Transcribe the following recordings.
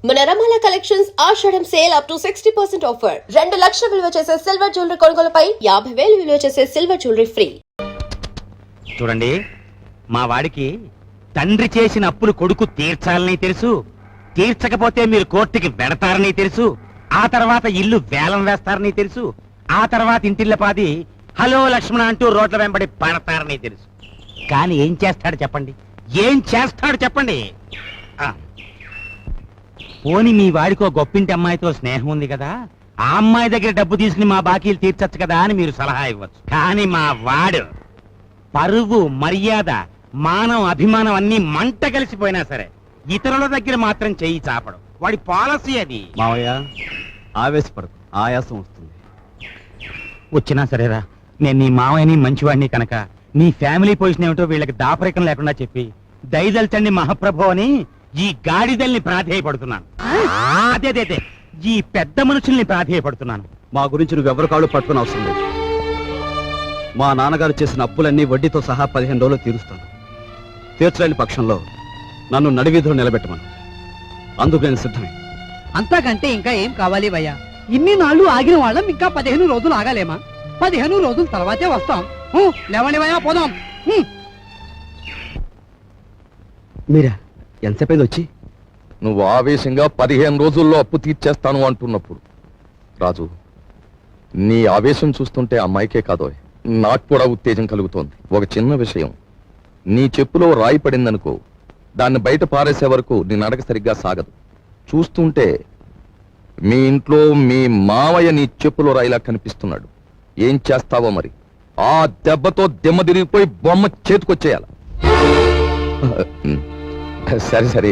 మన Ramala collections Ashadham sale up to 60% offer. 2 లక్షల విలువ చేసే సిల్వర్ జ్యువెలరీ కొనుగోలుపై 50,000 విలువ చేసే సిల్వర్ జ్యువెలరీ ఫ్రీ. చూడండి, మా వాడికి తండ్రి చేసిన అప్పులు కొడుకు తీర్చాలని తెలుసు. తీర్చకపోతే మీరు కోర్టుకి వెడతారని తెలుసు. ఆ తర్వాత ఇల్లు వేలం వేస్తారని తెలుసు. ఆ తర్వాత ఇంటిల్లపాది హలో లక్ష్మణ అంటూ రోడ్ల వెంబడి పడతారని తెలుసు. కానీ ఏం చేస్తాడు చెప్పండి? ఏం చేస్తాడు చెప్పండి? పోని మీ వాడికో గొప్పింటి అమ్మాయితో స్నేహం ఉంది కదా, ఆ అమ్మాయి దగ్గర డబ్బు తీసుకుని మా బాకీలు తీర్చచ్చు కదా అని మీరు సలహా ఇవ్వచ్చు. కానీ మా వాడు పరువు, మర్యాద, మానం, అభిమానం అన్ని మంట కలిసిపోయినా సరే ఇతరుల దగ్గర మాత్రం చెయ్యి చాపడు. వాడి పాలసీ అది. మావయ్య, ఆవేశపడకు, ఆయాసం వస్తుంది. వచ్చినా సరేరా, నేను నీ మావయ్యని మంచివాడిని కనుక నీ ఫ్యామిలీ పొజిషన్ ఏమిటో వీళ్ళకి దాపరికం లేకుండా చెప్పి దయదల్చండి మహాప్రభు అని ఈ గాడిదల్ని ప్రాధేయపడుతున్నాను. అదే ఈ పెద్ద మనుషుల్ని ప్రాధేయపడుతున్నాను. మా గురించి నువ్వెవరి కాళ్ళు పట్టుకుని అవసరం లేదు. మా నాన్నగారు చేసిన అప్పులన్నీ వడ్డీతో సహా 15 రోజులు తీరుస్తాను. తీర్చలేని పక్షంలో నన్ను నడివీధిలో నిలబెట్టమను. అందుకు నేను సిద్ధమే. అంతకంటే ఇంకా ఏం కావాలి భయ్యా? ఇన్ని నాళ్ళు ఆగిన వాళ్ళం ఇంకా 15 రోజులు ఆగలేమా? 15 రోజుల తర్వాతే వస్తాం. లేవండి భయ్యా, పోదాం. మీరా ఎంతసేపు వచ్చి? నువ్వు ఆవేశంగా 15 రోజుల్లో అప్పు తీర్చేస్తాను అంటున్నప్పుడు రాజు, నీ ఆవేశం చూస్తుంటే అమ్మాయికే కాదో నాకు కూడా ఉత్తేజం కలుగుతోంది. ఒక చిన్న విషయం, నీ చెప్పులో రాయి పడిందనుకో, దాన్ని బయట పారేసే వరకు నీ నడక సరిగ్గా సాగదు. చూస్తుంటే మీ ఇంట్లో మీ మావయ్య నీ చెప్పులో రాయిలా కనిపిస్తున్నాడు. ఏం చేస్తావో మరి? ఆ దెబ్బతో దిమ్మ తిరిగిపోయి బొమ్మ చేతికొచ్చేయాల. సరే సరే,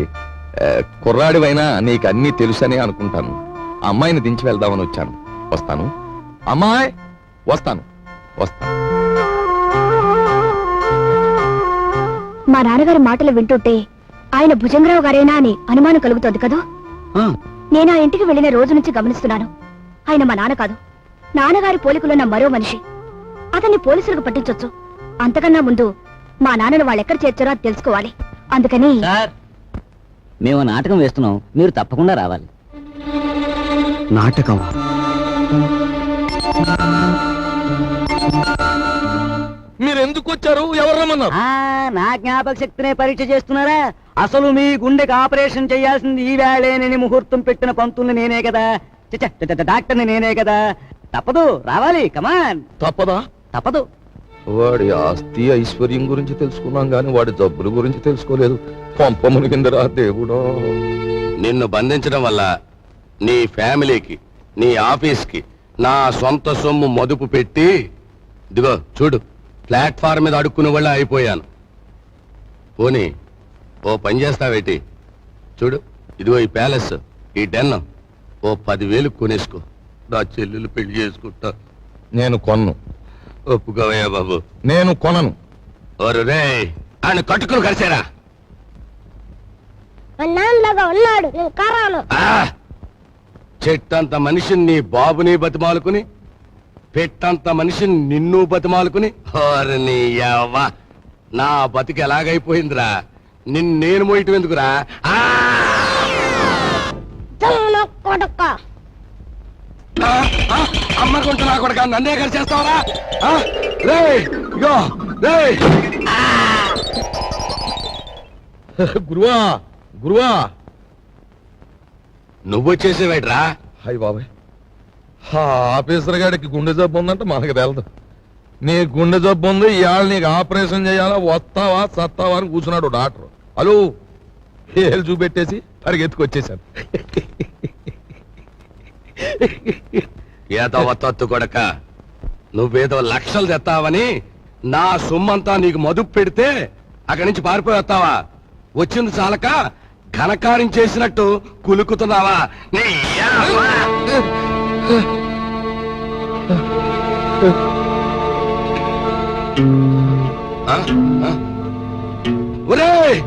కుర్రాడివైనా నీకు అన్నీ తెలుసనే అనుకుంటాను. అమ్మాయిని దించి వెళ్దామని వచ్చాను. వస్తాను అమ్మాయి, వస్తాను. మా నాన్నగారి మాటలు వింటుంటే ఆయన భుజంగరావు గారేనా అని అనుమానం కలుగుతోంది కదా. నేను ఆ ఇంటికి వెళ్లిన రోజు నుంచి గమనిస్తున్నాను. ఆయన మా నాన్న కాదు, నాన్నగారి పోలికలున్న మరో మనిషి. అతన్ని పోలీసులకు పట్టించొచ్చు. అంతకన్నా ముందు మా నాన్నను వాళ్ళెక్కడ చేర్చారో అది తెలుసుకోవాలి. అందుకని మేము నాటకం వేస్తున్నాం, మీరు తప్పకుండా రావాలి. నాటకమా? మీరెందుకు వచ్చారు? ఎవరు రమ్మన్నారు? నా జ్ఞాపక శక్తినే పరీక్ష చేస్తున్నారా? అసలు మీ గుండెకి ఆపరేషన్ చేయాల్సింది ఈ వేళేనని ముహూర్తం పెట్టిన పంతుల్ని నేనే కదా, డాక్టర్ని నేనే కదా. తప్పదు, రావాలి. కమాన్. తప్పదా? తప్పదు. వాడి ఆస్తి ఐశ్వర్యం గురించి తెలుసుకున్నాం గాని వాడి జబ్బుల గురించి తెలుసుకోలేదు. పంప మునిగిందిరా దేవుడా. నిన్ను బంధించడం వల్ల నీ ఫ్యామిలీకి, నీ ఆఫీస్కి నా సొంత సొమ్ము మదుపు పెట్టి, ఇదిగో చూడు, ప్లాట్ఫామ్ మీద అడుక్కునే వాళ్ళ అయిపోయాను. పోనీ ఓ పని చేస్తావేటి? చూడు, ఇదిగో ఈ ప్యాలెస్, ఈ డెన్ ఓ 10,000 కొనేసుకో. నా చెల్లెలు పెళ్లి చేసుకుంటా. నేను కొన్ను. ఒప్పుకోవయ్యా బాబు. నేను కొనను. ఓరు రే, ఆయన కట్టుకుని కలిసారా? చెట్టంత మనిషిని నీ బాబుని బతిమాలుకుని, పెట్టంత మనిషిని నిన్ను బతిమాలుకుని, నీ యవ్వ నా బతికి ఎలాగైపోయిందిరా. నేను మోయటం ఎందుకురా? అమ్మకుంటూ నా కొడుక నన్నే కలిసేస్తావరా? గురువా, గురువా, నువ్వు చేసేవేట్రా? హాయ్ బాబాయ్, ఆఫీసర్ గారికి గుండె జబ్బు ఉందంటే మనకు తెలదు. నీ గుండె జబ్బు ఉంది, ఇవాళ నీకు ఆపరేషన్ చేయాలా, వస్తావా సత్తావా అని కూర్చున్నాడు డాక్టర్. హలో, ఏళ్ళు చూపెట్టేసి పరిగెత్తుకొచ్చేసాను. ఏదో తత్తు కొడక, నువ్వేదో లక్షలు తెస్తావని నా సొమ్మంతా నీకు మదుపు పెడితే అక్కడి నుంచి పారిపోయి వస్తావా? వచ్చింది చాలక ఘనకార్యం చేసినట్టు కులుకుతున్నావా? ఒరేయ్,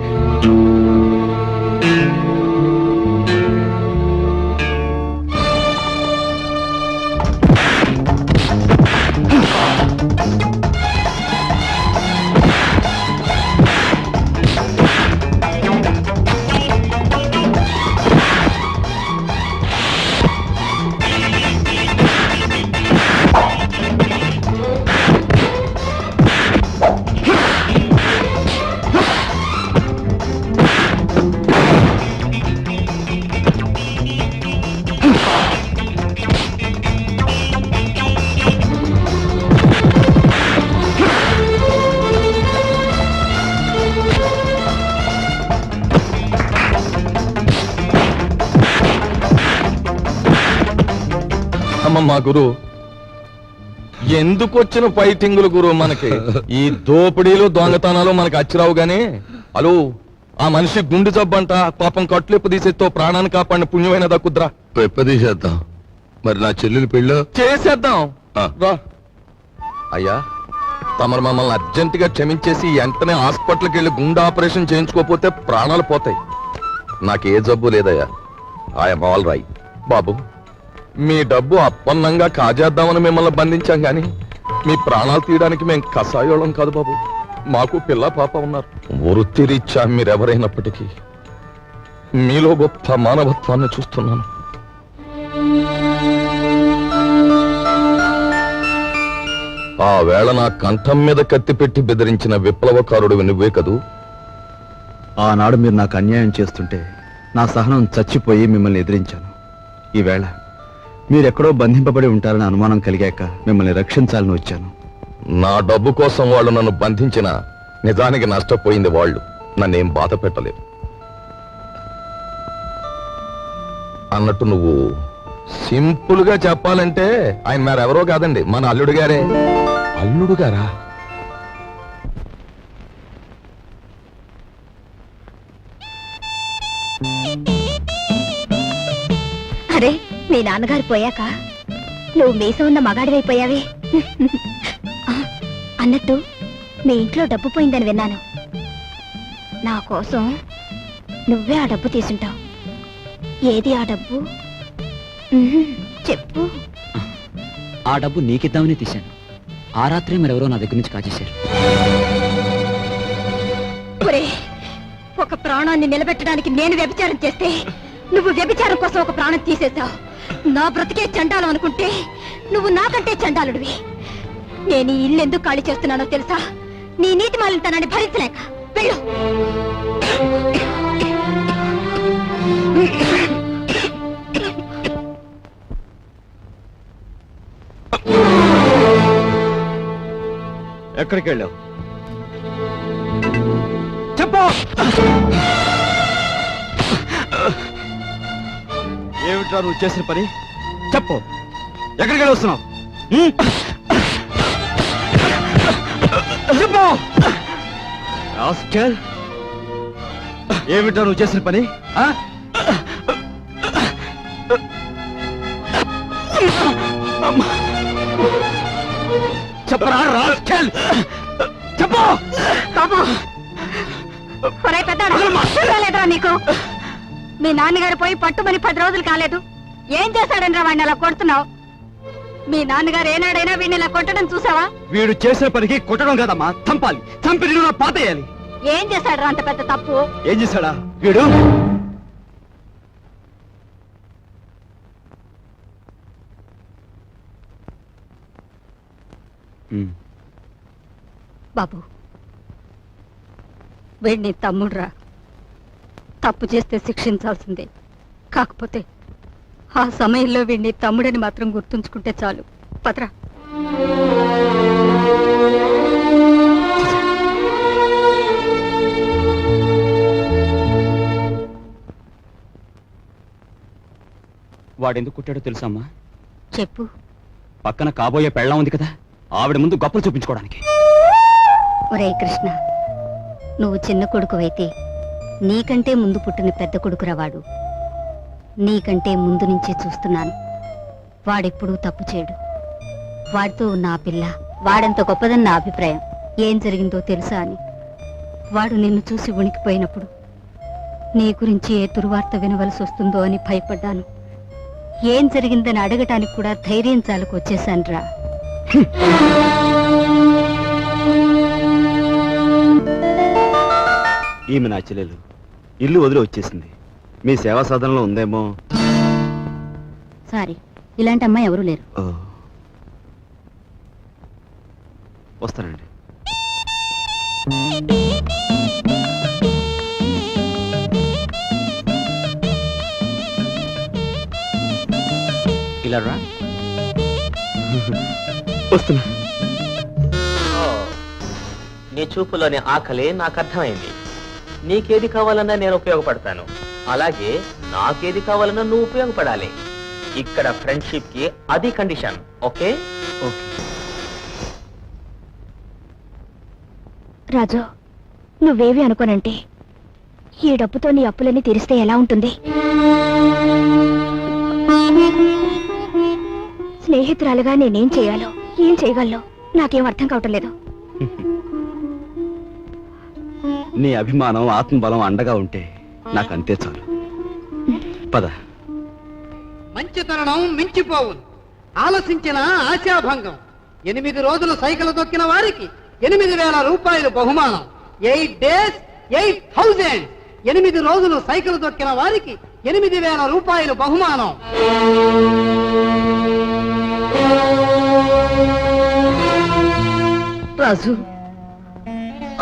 మా గురు ఎందుకు వచ్చిన ఫైటింగులు గురు మనకి ఈ దోపిడీలు దొంగతనాలు మనకి అచ్చిరావు గాని అలో ఆ మనిషి గుండె జబ్బంట పాపం కట్లెప్పు తీసేతో ప్రాణాన్ని కాపాడిన పుణ్యమైన దక్కుద్రా తీసేద్దాం. మరి నా చెల్లెలు పెళ్ళి చేసేద్దాం ఆ. రా అయ్యా తమరు మమ్మల్ని అర్జెంట్ గా క్షమించేసి వెంటనే హాస్పిటల్కి వెళ్ళి గుండె ఆపరేషన్ చేయించుకోకపోతే ప్రాణాలు పోతాయి. నాకు ఏ జబ్బు లేదయ్యా. I'm all right. బాబు మీ డబ్బు అప్పన్నంగా కాజేద్దామని మిమ్మల్ని బంధించాం గాని మీ ప్రాణాలు తీయడానికి మేము కసాయోళం కాదు బాబు. మాకు పిల్ల పాప ఉన్నారు. వృత్తిరీత్యా మీరెవరైనప్పటికీ మీలో గొప్ప మానవత్వాన్ని చూస్తున్నాను. ఆ వేళ నా కంఠం మీద కత్తి పెట్టి బెదిరించిన విప్లవకారుడు నువ్వే కదూ? ఆనాడు మీరు నాకు అన్యాయం చేస్తుంటే నా సహనం చచ్చిపోయి మిమ్మల్ని ఎదిరించాను. ఈవేళ మీరెక్కడో బంధింపబడి ఉంటారని అనుమానం కలిగాక మిమ్మల్ని రక్షించాలని వచ్చాను. నా డబ్బు కోసం వాళ్ళు నన్ను బంధించిన నిజానికి నష్టపోయింది వాళ్ళు. నన్నేం బాధ పెట్టలేవు. అన్నట్టు నువ్వు సింపుల్ గా చెప్పాలంటే ఆయన మరెవరో కాదండి, మన అల్లుడు గారే. అల్లుడు గారా? అరే మీ నాన్నగారు పోయాక నువ్వు మీసం ఉన్న మగాడివైపోయావే. అన్నట్టు మీ ఇంట్లో డబ్బు పోయిందని విన్నాను. నా కోసం నువ్వే ఆ డబ్బు తీసుంటావు. ఏది ఆ డబ్బు? చెప్పు. ఆ డబ్బు నీకిద్దామని తీశాను. ఆ రాత్రి మరెవరో నా దగ్గర నుంచి కాజేశారు. ఒక ప్రాణాన్ని నిలబెట్టడానికి నేను వ్యభిచారం చేస్తే నువ్వు వ్యభిచారం కోసం ఒక ప్రాణం తీసేశావు. నా బ్రతికే చండాలం అనుకుంటే నువ్వు నాకంటే చండాలుడివి. నేను ఈ ఇల్లు ఎందుకు ఖాళీ చేస్తున్నానో తెలుసా? నీ నీతి మాలినతనాన్ని భరించలేక. వెళ్ళు. ఎక్కడికి వెళ్ళావు? చెప్పు. ఏమిట్రా నువ్వు చేసిన పని? చెప్పు. ఎక్కడికి వెళ్ళి వస్తున్నావు? చెప్పు. రాస్కెల్, ఏమిట్రా నువ్వు చేసిన పని? చెప్పరా రాస్కెల్, చెప్పు. పెద్దలేదురా నీకు? మీ నాన్నగారు పోయి పట్టుమని 10 రోజులు కాలేదు. ఏం చేశాడని రా వాడిని అలా కొడుతున్నావు? మీ నాన్నగారు ఏనాడైనా వీడిని ఇలా కొట్టడం చూసావా? వీడు చేసిన పనికి కొట్టడం కాదమ్మా, చంపాలి. చంపి నిన్ను పాతేయాలి. ఏం చేశాడు అంత పెద్ద తప్పు? ఏం చేశాడా వీడు? బాబు, వీడిని తమ్ముడురా. తప్పు చేస్తే శిక్షించాల్సిందే. కాకపోతే ఆ సమయంలో వీడిని తమ్ముడని మాత్రం గుర్తుంచుకుంటే చాలు. పత్రా. వాడెందుకు కుట్టాడో తెలుసా అమ్మా? చెప్పు. పక్కన కాబోయే పెళ్ళం ఉంది కదా, ఆవిడ ముందు గొప్పలు చూపించుకోవడానికి. ఒరే కృష్ణ, నువ్వు చిన్న కొడుకువైతే నీకంటే ముందు పుట్టిన పెద్ద కొడుకురా వాడు. నీకంటే ముందు నుంచే చూస్తున్నాను. వాడెప్పుడూ తప్పు చేయడు. వాడితో ఉన్న ఆ పిల్ల వాడెంత గొప్పదని నా అభిప్రాయం. ఏం జరిగిందో తెలుసా అని. వాడు నిన్ను చూసి ఉనికిపోయినప్పుడు నీ గురించి ఏ దుర్వార్త వినవలసి వస్తుందో అని భయపడ్డాను. ఏం జరిగిందని అడగటానికి కూడా ధైర్యం చాలకు వచ్చేశానురా. ఈమె నా చెల్లెలు. ఇల్లు వదిలి వచ్చేసింది. మీ సేవా సాధనలో ఉందేమో. సారీ, ఇలాంటి అమ్మాయి ఎవరూ లేరు. వస్తానండి. ఇలా రా. వస్తున్నా. నీ చూపులోని ఆకలి నాకు అర్థమైంది. నీకేది కావాలన్నా నేను ఉపయోగపడతాను. అలాగే నాకేది కావాలన్నా నువ్వు ఉపయోగపడాలి. ఇక్కడ ఫ్రెండ్షిప్ కి అది కండిషన్. ఓకే? రాజు, నువ్వేవి అనుకోనంటే ఈ డబ్బుతో నీ అప్పులన్నీ తీరిస్తే ఎలా ఉంటుంది? స్నేహితురాలుగా నేనేం చేయాలో ఏం చేయగలను నాకేం అర్థం కావటం లేదు. నీ అభిమానం ఆత్మబలం అండగా ఉంటే నాకు అంతే చాలు. పద. మంచితనం మించిపోవును, ఆలసించిన ఆశాభంగం. 8 రోజులు సైకిల్ తొక్కిన వారికి 8,000 రూపాయలు బహుమానం. 8 days 8,000. 8 రోజులు సైకిల్ తొక్కిన వారికి 8,000 రూపాయలు బహుమానం. రాజు,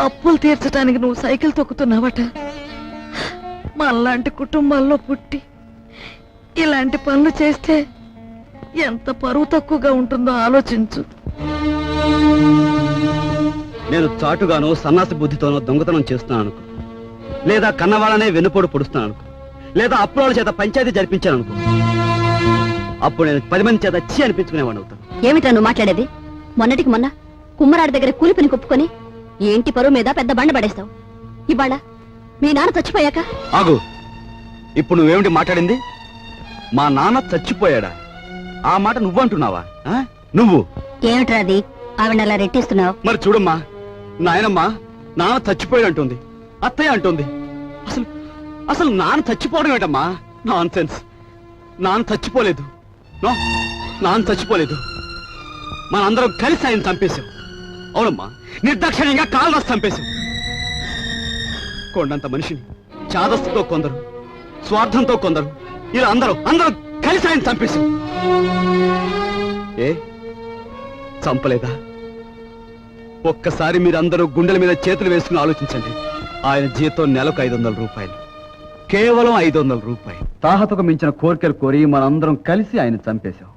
అప్పులు తీర్చడానికి నువ్వు సైకిల్ తొక్కుతున్నావట. మనలాంటి కుటుంబాల్లో పుట్టి ఇలాంటి పనులు చేస్తే ఎంత పరువు తక్కువగా ఉంటుందో ఆలోచించు. నేను చాటుగానో సన్నాసి బుద్ధితోనో దొంగతనం చేస్తున్నాను అనుకో, లేదా కన్నవాళ్ళనే వెన్నుపోటు పొడుస్తున్నాను అనుకో, లేదా అప్పుల చేత పంచాయతీ జరిపించాను అనుకో, అప్పుడు నేను 10 మంది చేత చీ అనిపించుకునేవాడు అవుతాను. ఏమిటా నువ్వు మాట్లాడేది? మొన్నటికి మొన్న కుమ్మరాడి దగ్గర కూలిపని కుప్పుకొని ఈ ఇంటి పరువు మీద పెద్ద బండ పడేస్తావు. ఇవాళ మీ నాన్న చచ్చిపోయాక ఆగు. ఇప్పుడు నువ్వేమిటి మాట్లాడింది? మా నాన్న చచ్చిపోయాడా? ఆ మాట నువ్వంటున్నావా? నువ్వు ఏమిట్రా అది? ఆవిడ అలా రెట్టిస్తున్నావు. మరి చూడమ్మా, నాయనమ్మా నాన్న చచ్చిపోయాడు అంటుంది, అత్తయ్య అంటుంది. అసలు అసలు నాన్న చచ్చిపోవడం ఏంటమ్మా? Non sense. నాన్న చచ్చిపోలేదు. నాన్న చచ్చిపోలేదు. మనందరం కలిసి ఆయన చంపేశాం. అవునమ్మా, నిర్దాక్షిణ్యంగా కాలు రాసి చంపేశాం. కొండంత మనిషిని చాదస్తుతో కొందరు, స్వార్థంతో కొందరు, ఇలా అందరూ కలిసి ఆయన చంపేశాం. ఏ చంపలేదా? ఒక్కసారి మీరందరూ గుండెల మీద చేతులు వేసుకుని ఆలోచించండి. ఆయన జీతం నెలకు 500 రూపాయలు, కేవలం 500 రూపాయలు. తాహతకు మించిన కోరికలు కోరి మనందరం కలిసి ఆయన చంపేశాం.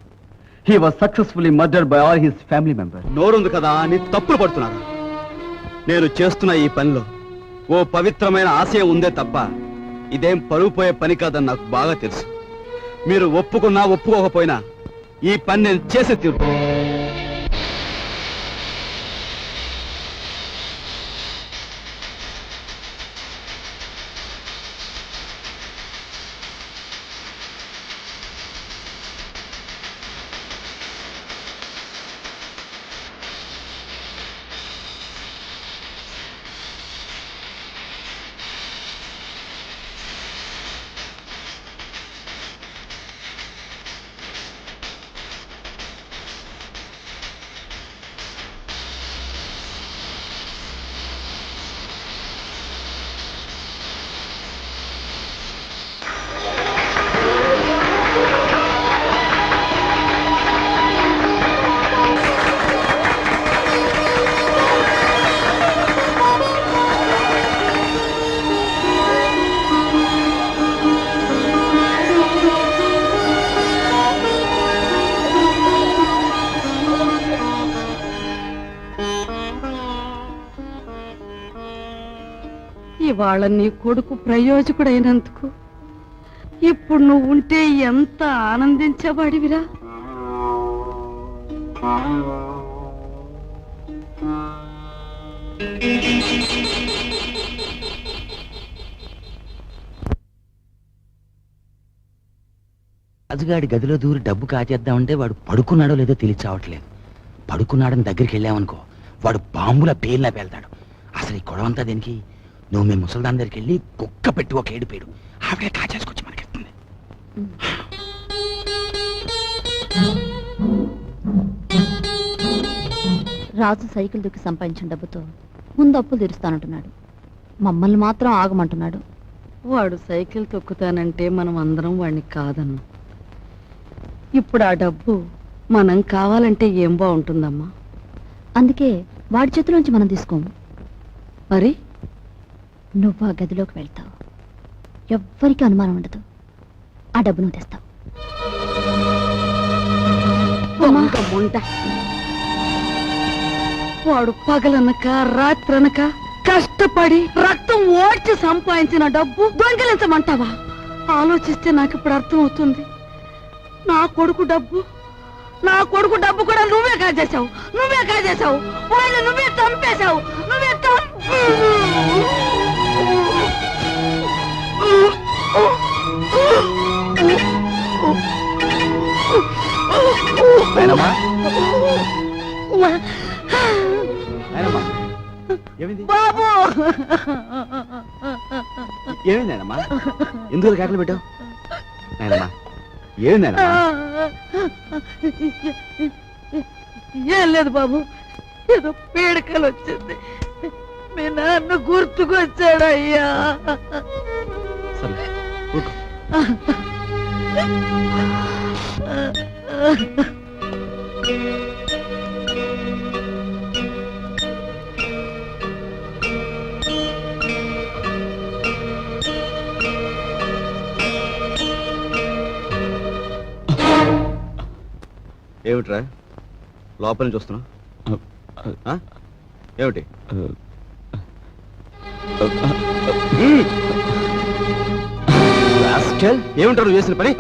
He was successfully murdered by all his family members. నోరుంది కదా అని తప్పులు పడుతున్నారు. నేను చేస్తున్న ఈ పనిలో ఓ పవిత్రమైన ఆశయం ఉందే తప్ప ఇదేం పరువు పోయే పని కాదని నాకు బాగా తెలుసు. మీరు ఒప్పుకున్నా ఒప్పుకోకపోయినా ఈ పని నేను చేసే తీరు. ఇవాళ నీ కొడుకు ప్రయోజకుడైనందుకు ఇప్పుడు నువ్వు ఉంటే ఎంత ఆనందించబడివిరా. రాజుగాడి గదిలో దూరి డబ్బు కాచేద్దామంటే వాడు పడుకున్నాడో లేదో తెలియచావట్లేదు. పడుకున్నాడని దగ్గరికి వెళ్ళామనుకో, వాడు బాంబుల పేర్లా పేల్తాడు. అసలు ఈ గొడవంతా దేనికి? నువ్వు మీ ముసల్దాన్ దగ్గరికి వెళ్ళి కుక్క పెట్టి ఒక ఏడుపేడు, ఆవిడే కాచేసుకొచ్చి మనకిస్తుంది. రాజు సైకిల్ దుక్కి సంపాదించిన డబ్బుతో ముందు అప్పులు తీరుస్తానంటున్నాడు. మమ్మల్ని మాత్రం ఆగమంటున్నాడు. వాడు సైకిల్ తొక్కుతానంటే మనం అందరం వాడిని కాదన్నాం. ఇప్పుడు ఆ డబ్బు మనం కావాలంటే ఏం బాగుంటుందమ్మా? అందుకే వాడి చేతిలోంచి మనం తీసుకోము. మరి నువ్వు ఆ గదిలోకి వెళ్తావు, ఎవ్వరికి అనుమానం ఉండదు. ఆ డబ్బు నువ్వు తెస్తావు. వాడు పగలనక రాత్రనక కష్టపడి రక్తం ఓడ్చి సంపాదించిన డబ్బు దొంగిలించమంటావా? ఆలోచిస్తే నాకు ఇప్పుడు అర్థం అవుతుంది. నా కొడుకు డబ్బు కూడా నువ్వే కాజేశావు వాళ్ళు నువ్వే చంపేశావు నాయనమ్మా నాయనమ్మా ఏమైంది బాబు ఏమైంది నాయనమ్మా ఎందుకు కేకలు పెట్టావు నాయనమ్మా ఏమైంది నాయనమ్మా ఏం లేదు బాబు ఏదో పీడకలు వచ్చింది మీ నాన్న గుర్తుకొచ్చాడయ్యా సరే ఊరుకో. ఏమిట్రా లోపల నుంచి వస్తున్నావు ఏమిటి ఏమిటారు నువ్వు చేసిన పని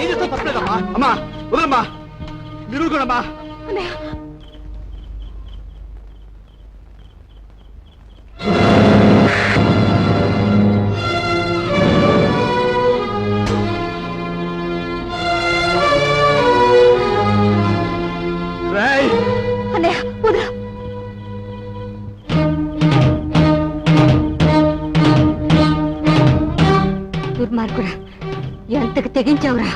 ఏం చేస్తావు తప్పలేదమ్మా అమ్మా వదలమ్మా మీరు కూడా దుర్మార్గుడా ఎంతకు తెగించావురా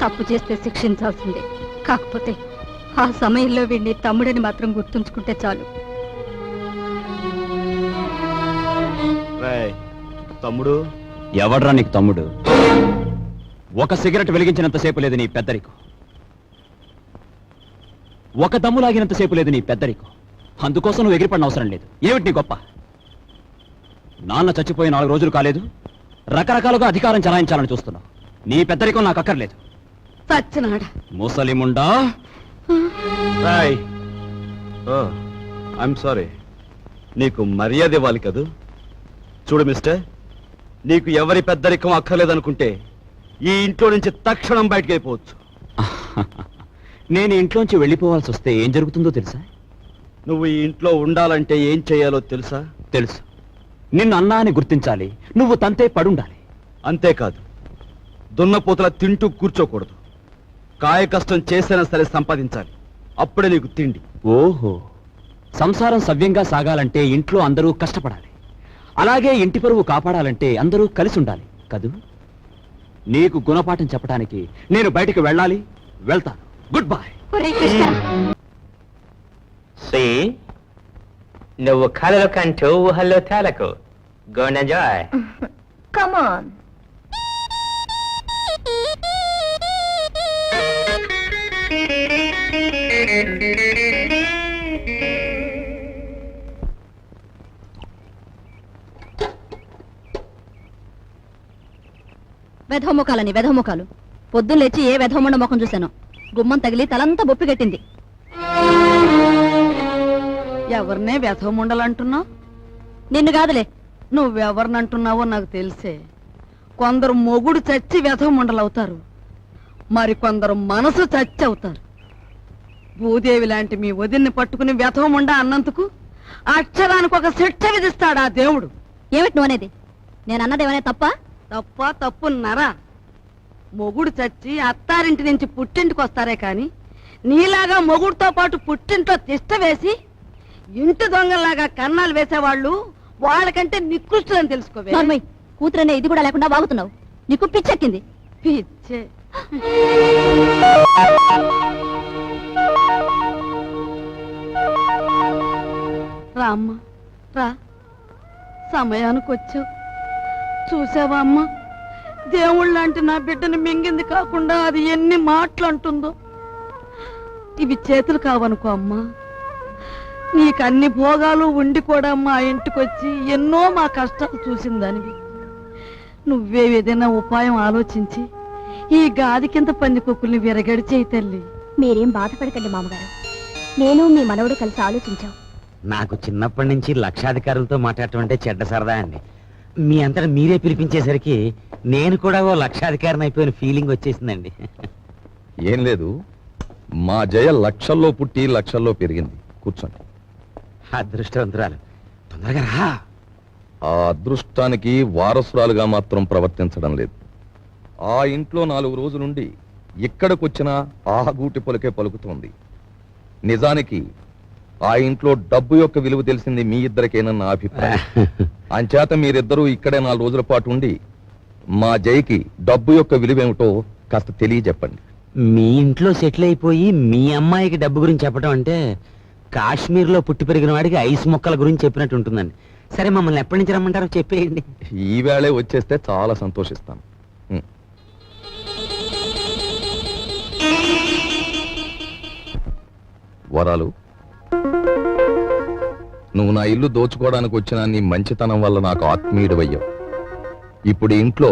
తప్పు చేస్తే శిక్షించాల్సిందే కాకపోతే ఆ సమయంలో వీడిని తమ్ముడని మాత్రం గుర్తుంచుకుంటే చాలు తమ్ముడు ఎవడ్రా నీకు తమ్ముడు? ఒక సిగరెట్ వెలిగించినంతసేపు లేదు నీ పెద్దరికం, ఒక దమ్ము లాగినంతసేపు లేదు నీ పెద్దరికం. అందుకోసం నువ్వు ఎగిరిపడిన అవసరం లేదు. ఏమిటి నీ గొప్ప? నాన్న చచ్చిపోయి 4 రోజులు కాలేదు, రకరకాలుగా అధికారం చలాయించాలని చూస్తున్నావు. నీ పెద్దరికం నాకు అక్కర్లేదు. చచ్చినాడా ముసలిముండా. ఐఎమ్ సారీ, నీకు మర్యాద ఇవ్వాలి కదూ. చూడు మిస్టర్, నీకు ఎవరి పెద్దరికం అక్కర్లేదనుకుంటే ఈ ఇంట్లో నుంచి తక్షణం బయటకు అయిపోవచ్చు. నేను ఇంట్లోంచి వెళ్ళిపోవాల్సి వస్తే ఏం జరుగుతుందో తెలుసా? నువ్వు ఈ ఇంట్లో ఉండాలంటే ఏం చేయాలో తెలుసా? తెలుసు. నిన్ను అన్నా అని గుర్తించాలి, నువ్వు తంతే పడుండాలి. అంతేకాదు, దున్నపోతల తింటూ కూర్చోకూడదు. కాయ కష్టం చేసైనా సరే సంపాదించాలి, అప్పుడే నీకు తిండి. ఓహో, సంసారం సవ్యంగా సాగాలంటే ఇంట్లో అందరూ కష్టపడాలి, అలాగే ఇంటి పరువు కాపాడాలంటే అందరూ కలిసి ఉండాలి కదూ. నీకు గుణపాఠం చెప్పడానికి నేను బయటికి వెళ్ళాలి, వెళ్తాను. Good bye. నువ్వు కలలు కంటూ ఊహల్లో తేలకు. Go and enjoy. Come on. వెధోముఖాలని వెధోముఖాలు. పొద్దున్న లేచి ఏ వెధోమండ ముఖం చూశాను. గుమ్మం తగిలి తలంతా బొప్పి కట్టింది. ఎవరినే వ్యధముండలంటున్నావు? నిన్ను కాదులే. నువ్వెవరినంటున్నావో నాకు తెలిసే. కొందరు మొగుడు చచ్చి వ్యధముండలవుతారు, మరి కొందరు మనసు చచ్చి అవుతారు. భూదేవి లాంటి మీ వదిన్ని పట్టుకుని వ్యధముండ అన్నందుకు అక్షరానికి ఒక శిక్ష విధిస్తాడా దేవుడు. ఏమిటి నువ్వు అనేది? నేను అన్నదేమనే తప్ప? తప్పున్నారా? మొగుడు చచ్చి అత్తారింటి నుంచి పుట్టింటికి వస్తారే కాని నీలాగా మొగుడుతో పాటు పుట్టింట్లో తిష్ట వేసి ఇంటి దొంగల్లాగా కన్నాలు వేసేవాళ్ళు వాళ్ళకంటే నికృష్టులని తెలుసుకోవే. కూతురనే ఇది కూడా లేకుండా వాగుతున్నావు. నీకు పిచ్చెక్కింది. పిచ్చే. రా అమ్మా రా, సమయానికి వచ్చావు. చూసావా అమ్మా, దేవుళ్ళంటే నా బిడ్డని మింగింది కాకుండా అది ఎన్ని మాటలు అంటుందో. ఇవి చేతులు కావనుకో అమ్మా, నీకు అన్ని భోగాలు ఉండి కూడా మా ఇంటికొచ్చి ఎన్నో మా కష్టాలు చూసిందానివి. నువ్వే ఏదైనా ఉపాయం ఆలోచించి ఈ గాది కింద పందికొక్కుల్ని విరగడి చేయి తల్లి. మీరేం బాధపడకండి మామగారు, నేను మీ మనవడు కలిసి ఆలోచించాం. నాకు చిన్నప్పటి నుంచి లక్షాధికారులతో మాట్లాడటం అంటే చెడ్డ సరదా అండి. మీ అంతటా మీరే పిలిపించేసరికి నేను కూడా ఓ లక్షాధికారిని అయిపోయిన ఫీలింగ్ వచ్చేసిందండి. ఏం లేదు, మా జయ లక్షల్లో పుట్టి లక్షల్లో పెరిగింది. కూర్చోండి. అదృష్టవంతురాలు, తొందరగా రా. ఆ అదృష్టానికి వారసురాలుగా మాత్రం ప్రవర్తించడం లేదు. ఆ ఇంట్లో 4 రోజులుండి ఇక్కడికొచ్చినా ఆ గూటి పలుకే పలుకుతోంది. నిజానికి ఆ ఇంట్లో డబ్బు యొక్క విలువ తెలిసింది మీ ఇద్దరికేనన్న నా అభిప్రాయం. అంచేత మీరిద్దరూ ఇక్కడే 4 రోజుల పాటు ఉండి మా జైకి డబ్బు యొక్క విలువేమిటో కాస్త తెలియజెప్పండి. మీ ఇంట్లో సెటిల్ అయిపోయి మీ అమ్మాయికి డబ్బు గురించి చెప్పడం అంటే కాశ్మీర్లో పుట్టి పెరిగిన వాడికి ఐస్ మొక్కల గురించి చెప్పినట్టు ఉంటుందండి. సరే, మమ్మల్ని ఎప్పటి నుంచి రమ్మంటారో చెప్పేయండి. ఈవేళే వచ్చేస్తే చాలా సంతోషిస్తాను. వరాలు, నువ్వు నా ఇల్లు దోచుకోవడానికి వచ్చిన నీ మంచితనం వల్ల నాకు ఆత్మీయుడవయ్యావు. ఇప్పుడు ఇంట్లో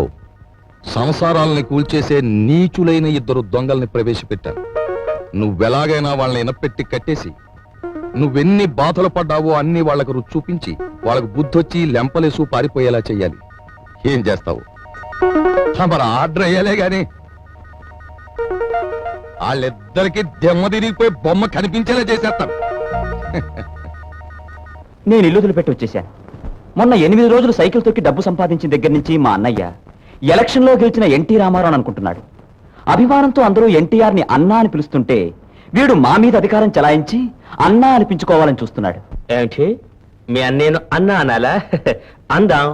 సంసారాలని కూల్చేసే నీచులైన 2 దొంగల్ని ప్రవేశపెట్టాను. నువ్వెలాగైనా వాళ్ళని ఇనపెట్టి కట్టేసి నువ్వెన్ని బాధలు పడ్డావో అన్ని వాళ్లకు రుచి చూపించి వాళ్ళకు బుద్ధొచ్చి లెంపలేసు పారిపోయేలా చెయ్యాలి. ఏం చేస్తావు? మరి ఆర్డర్ అయ్యాలే గాని వాళ్ళిద్దరికి దెమ్మ తిరిగిపోయి బొమ్మ కనిపించేలా చేసేస్తాను. నేను ఇల్లు వదిలిపెట్టి వచ్చేశాను. మొన్న 8 రోజులు సైకిల్ తొక్కి డబ్బు సంపాదించిన దగ్గర నుంచి మా అన్నయ్య ఎలక్షన్లో గెలిచిన ఎన్టీ రామారావు అని అనుకుంటున్నాడు. అభిమానంతో అందరూ ఎన్టీఆర్ ని అన్నా అని పిలుస్తుంటే వీడు మా మీద అధికారం చలాయించి అన్నా అనిపించుకోవాలని చూస్తున్నాడు. ఏమిటి, మీ అన్నేను అన్నా అనాలా? అందాం.